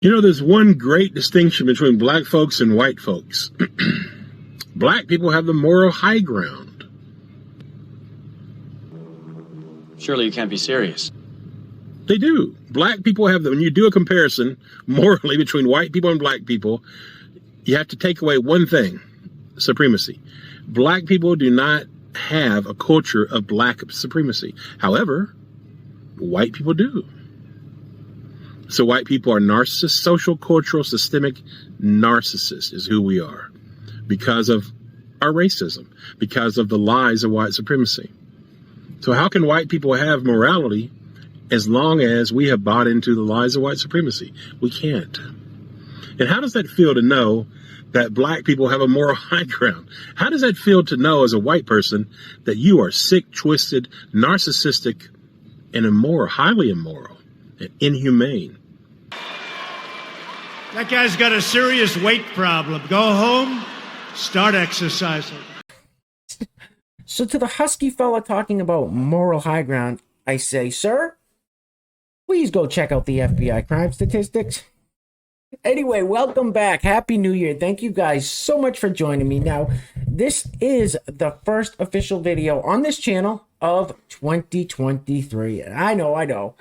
You know, there's one great distinction between black folks and white folks. Black people have the moral high ground. Surely you can't be serious. They do. Black people have when you do a comparison morally between white people and black people, you have to take away one thing: supremacy. Black people do not have a culture of black supremacy. However, white people do. So white people are narcissists, social, cultural, systemic narcissists is who we are because of our racism, because of the lies of white supremacy. So how can white people have morality as long as we have bought into the lies of white supremacy? We can't. And how does that feel to know that black people have a moral high ground? How does that feel to know as a white person that you are sick, twisted, narcissistic, and immoral, highly immoral and inhumane? That guy's got a serious weight problem. Go home, start exercising. So to the husky fella talking about moral high ground, I say, sir, please go check out the FBI crime statistics. Anyway, welcome back. Happy New Year. Thank you guys so much for joining me. Now, this is the first official video on this channel of 2023. I know.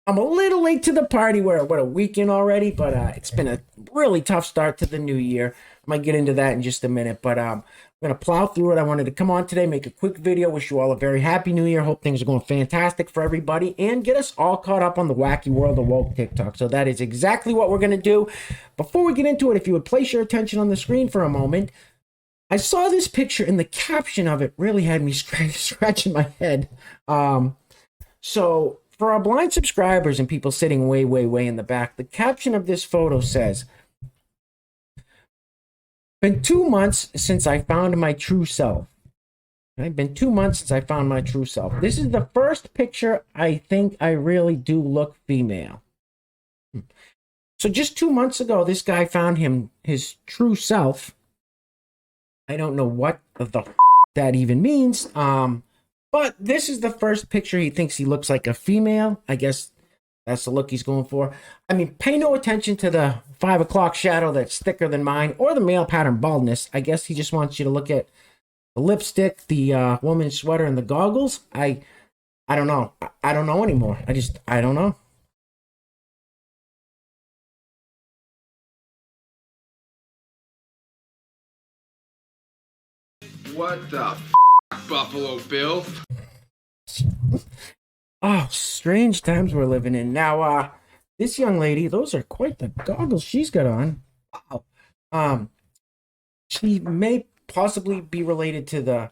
I'm a little late to the party. We're a week in already, but it's been a really tough start to the new year. I might get into that in just a minute, but I'm going to plow through it. I wanted to come on today, make a quick video, wish you all a very happy new year. Hope things are going fantastic for everybody and get us all caught up on the wacky world of woke TikTok. So that is exactly what we're going to do. Before we get into it, if you would place your attention on the screen for a moment, I saw this picture and the caption of it really had me scratching my head. So for our blind subscribers and people sitting way in the back, the caption of this photo says, "Been 2 months since I found my true self." Okay? Been 2 months since I found my true self. This is the first picture I think I really do look female. So just 2 months ago, this guy found his true self. I don't know what the that even means. But this is the first picture he thinks he looks like a female. I guess that's the look he's going for. I mean, pay no attention to the 5 o'clock shadow that's thicker than mine or the male pattern baldness. I guess he just wants you to look at the lipstick, the woman's sweater, and the goggles. I don't know. I don't know anymore. I don't know. What the Buffalo Bill? Oh, strange times we're living in. Now, this young lady, those are quite the goggles she's got on. Wow. She may possibly be related to the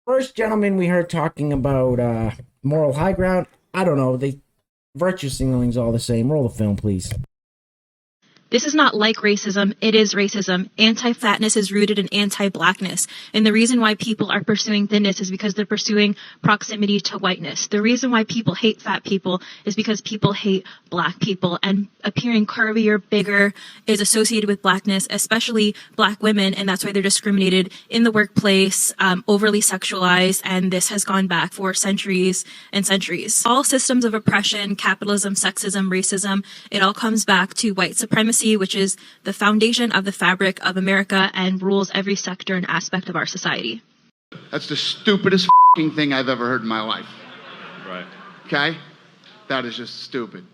first gentleman we heard talking about moral high ground. I don't know. Virtue signaling's all the same. Roll the film, please. This is not like racism, it is racism. Anti-fatness is rooted in anti-blackness. And the reason why people are pursuing thinness is because they're pursuing proximity to whiteness. The reason why people hate fat people is because people hate black people. And appearing curvier, bigger is associated with blackness, especially black women. And that's why they're discriminated in the workplace, overly sexualized. And this has gone back for centuries and centuries. All systems of oppression, capitalism, sexism, racism, it all comes back to white supremacy, which is the foundation of the fabric of America and rules every sector and aspect of our society. That's the stupidest thing I've ever heard in my life. Right. Okay? That is just stupid.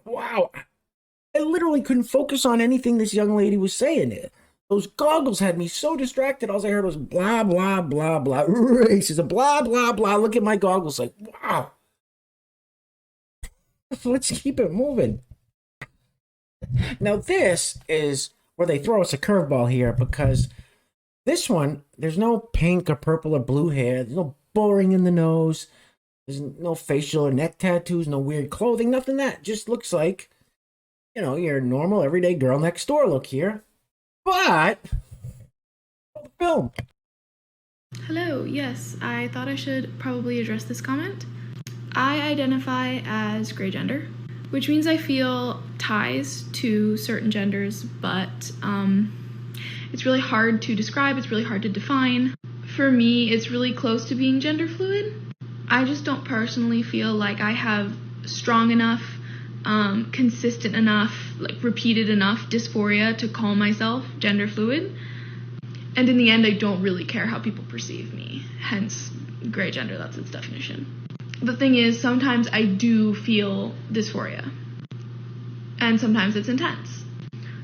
Wow. I literally couldn't focus on anything this young lady was saying. Those goggles had me so distracted. All I heard was blah, blah, blah, blah. Racism, blah, blah, blah. Look at my goggles like, wow. Let's keep it moving. Now, this is where they throw us a curveball here, because this one, there's no pink or purple or blue hair. There's no boring in the nose. There's no facial or neck tattoos, no weird clothing, nothing that. Just looks like, you know, your normal everyday girl next door look here. But, film. Hello, yes, I thought I should probably address this comment. I identify as gray gender, which means I feel ties to certain genders, but it's really hard to describe, it's really hard to define. For me, it's really close to being gender fluid. I just don't personally feel like I have strong enough consistent enough, like repeated enough dysphoria to call myself gender fluid. And in the end, I don't really care how people perceive me, hence gray gender, that's its definition. The thing is, sometimes I do feel dysphoria, and sometimes it's intense.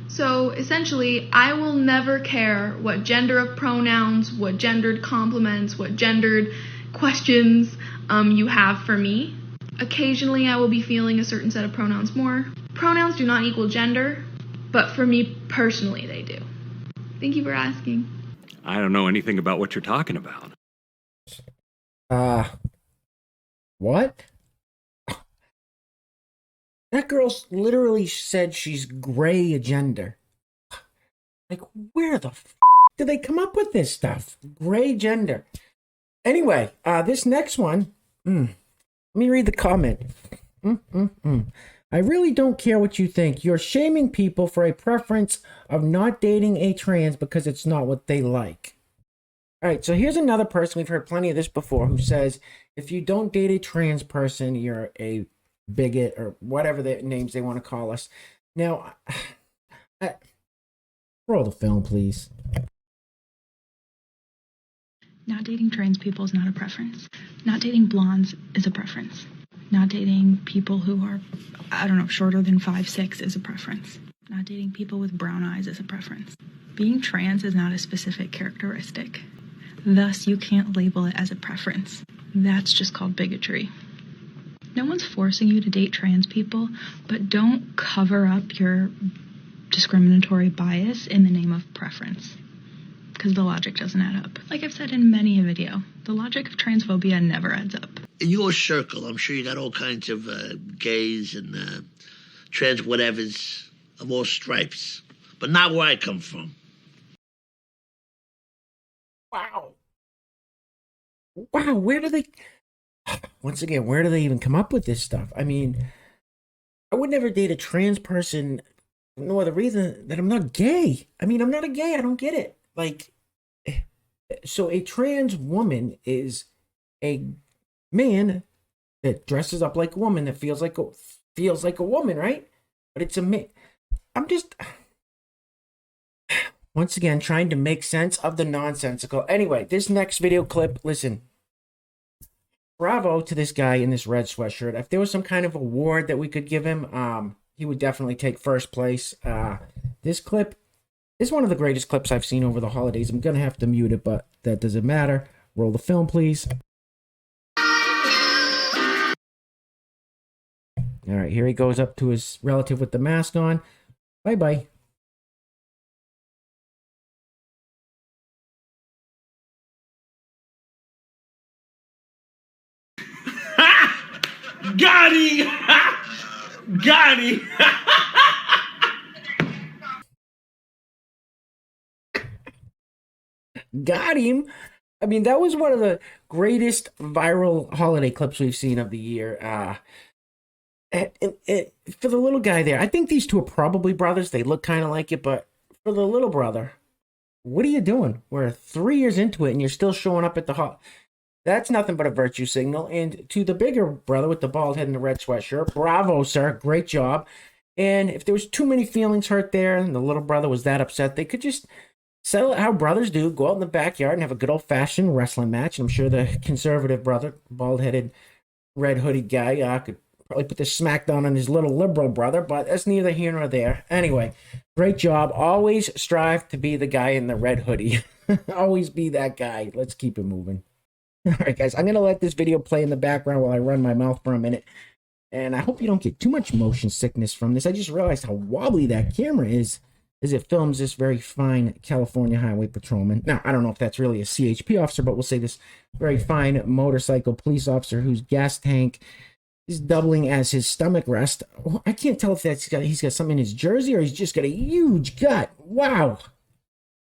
So essentially, I will never care what gender of pronouns, what gendered compliments, what gendered questions you have for me. Occasionally, I will be feeling a certain set of pronouns more. Pronouns do not equal gender, but for me personally, they do. Thank you for asking. I don't know anything about what you're talking about. What? That girl literally said she's gray gender. Like, where the f*** did they come up with this stuff? Gray gender. Anyway, this next one, let me read the comment. I really don't care what you think. You're shaming people for a preference of not dating a trans because it's not what they like. All right, so here's another person, we've heard plenty of this before, who says, if you don't date a trans person, you're a bigot, or whatever the names they want to call us. Now, roll the film, please. Not dating trans people is not a preference. Not dating blondes is a preference. Not dating people who are, I don't know, shorter than 5'6" is a preference. Not dating people with brown eyes is a preference. Being trans is not a specific characteristic. Thus, you can't label it as a preference. That's just called bigotry. No one's forcing you to date trans people, but don't cover up your discriminatory bias in the name of preference, because the logic doesn't add up. Like I've said in many a video, the logic of transphobia never adds up. In your circle, I'm sure you got all kinds of gays and trans whatevers of all stripes, but not where I come from. Wow, where do they... Once again, where do they even come up with this stuff? I mean, I would never date a trans person for no other reason that I'm not gay. I mean, I'm not a gay. I don't get it. Like, so a trans woman is a man that dresses up like a woman, that feels like a woman, right? But it's a man. I'm just... Once again, trying to make sense of the nonsensical. Anyway, this next video clip, listen. Bravo to this guy in this red sweatshirt. If there was some kind of award that we could give him, he would definitely take first place. This clip is one of the greatest clips I've seen over the holidays. I'm going to have to mute it, but that doesn't matter. Roll the film, please. All right, here he goes up to his relative with the mask on. Bye-bye. Got him! Got him! Got him. I mean, that was one of the greatest viral holiday clips we've seen of the year. For the little guy there, I think these two are probably brothers. They look kind of like it, but for the little brother, what are you doing? We're 3 years into it and you're still showing up at the hall. That's nothing but a virtue signal. And to the bigger brother with the bald head and the red sweatshirt, bravo, sir. Great job. And if there was too many feelings hurt there and the little brother was that upset, they could just settle it how brothers do, go out in the backyard and have a good old-fashioned wrestling match. And I'm sure the conservative brother, bald-headed, red-hooded guy, could probably put the smackdown on his little liberal brother, but that's neither here nor there. Anyway, great job. Always strive to be the guy in the red hoodie. Always be that guy. Let's keep it moving. All right, guys, I'm going to let this video play in the background while I run my mouth for a minute. And I hope you don't get too much motion sickness from this. I just realized how wobbly that camera is as it films this very fine California highway patrolman. Now, I don't know if that's really a CHP officer, but we'll say this very fine motorcycle police officer whose gas tank is doubling as his stomach rest. I can't tell if he's got something in his jersey or he's just got a huge gut. Wow.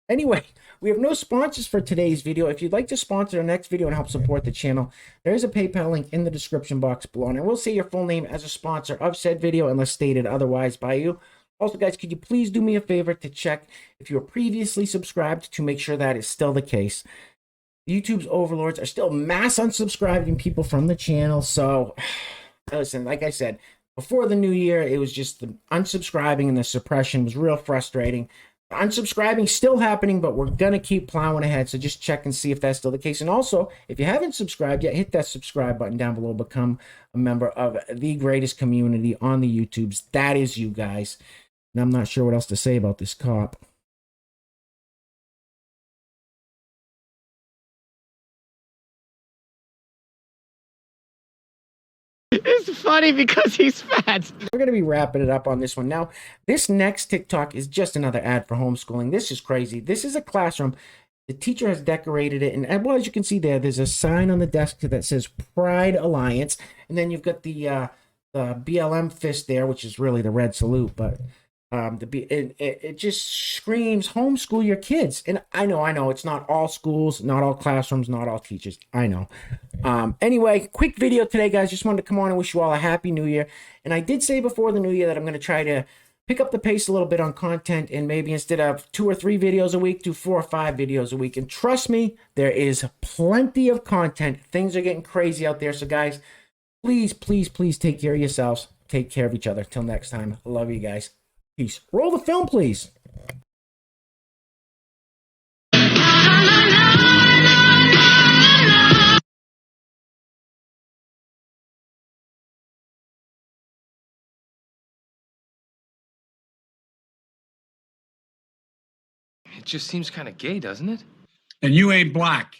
Anyway, we have no sponsors for today's video. If you'd like to sponsor our next video and help support the channel, there is a PayPal link in the description box below, and I will say your full name as a sponsor of said video unless stated otherwise by you. Also, guys, could you please do me a favor to check if you were previously subscribed to make sure that is still the case. YouTube's overlords are still mass unsubscribing people from the channel, so listen, like I said, before the new year, it was just the unsubscribing and the suppression was real frustrating. Unsubscribing still happening, but we're going to keep plowing ahead. So just check and see if that's still the case. And also, if you haven't subscribed yet, hit that subscribe button down below. Become a member of the greatest community on the YouTubes. That is you guys. And I'm not sure what else to say about this cop. It's funny because he's fat. We're going to be wrapping it up on this one. Now, this next TikTok is just another ad for homeschooling. This is crazy. This is a classroom. The teacher has decorated it. And well, as you can see there's a sign on the desk that says Pride Alliance. And then you've got the BLM fist there, which is really the red salute. But it just screams homeschool your kids. And I know it's not all schools, not all classrooms, not all teachers. I know. Anyway, quick video today, guys. Just wanted to come on and wish you all a happy new year. And I did say before the new year that I'm going to try to pick up the pace a little bit on content, and maybe instead of 2 or 3 videos a week, do 4 or 5 videos a week. And trust me, there is plenty of content. Things are getting crazy out there. So guys, please, please, please take care of yourselves. Take care of each other. Till next time. I love you guys. Peace. Roll the film, please. It just seems kind of gay, doesn't it? And you ain't black.